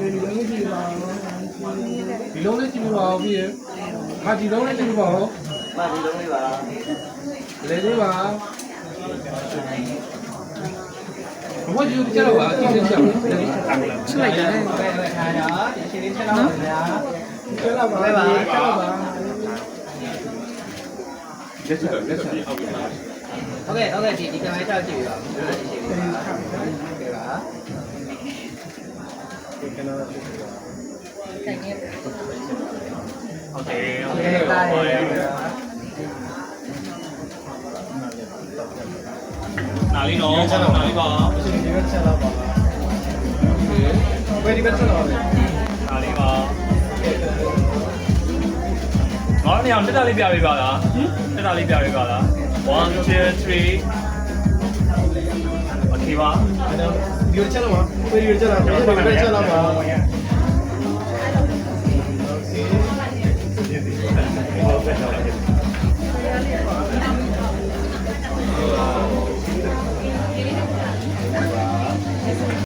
ဒီလုံးလေးကြည့်ပြပါဦးพี่ဟာဒီလုံးလေးကြည့်ပြပါဦး မှဒီလုံးလေးပါ လေလေးပါဘဝကြီးကြတော့ပါအကြည့်လေးချက်ပါချက်လိုက်တယ် ထားရဒီရှင်လေးချက်တော့ပါဗျာ ချက်တော့ပါချက်တော့ပါ လက်ချက်လက်ချက်အောက်ပါ ဟုတ်ကဲ့ဒီကံလေးချောက်ကြည့်ပါဦးနော်ဒီရှင်လေးဟုတ်ကဲ့ပါ โอเค ဟုတ်ကဲ့တားရ နာလေးနော်နာလေးပါ ဒီဘက်ချက်တော့ပါဘယ်ဒီဘက်ချက်တော့လဲ နာလေးပါငါတို့နေအောင်တက်တာလေးပြပေးပါလားတက်တာလေးပြပေးပါလား1 2 3โอเคပါ ဒီဘက်ချက်တော့ပါဘယ်ဒီဘက်ချက်တော့ပါဘယ်ဒီဘက်ချက်တော့ပါ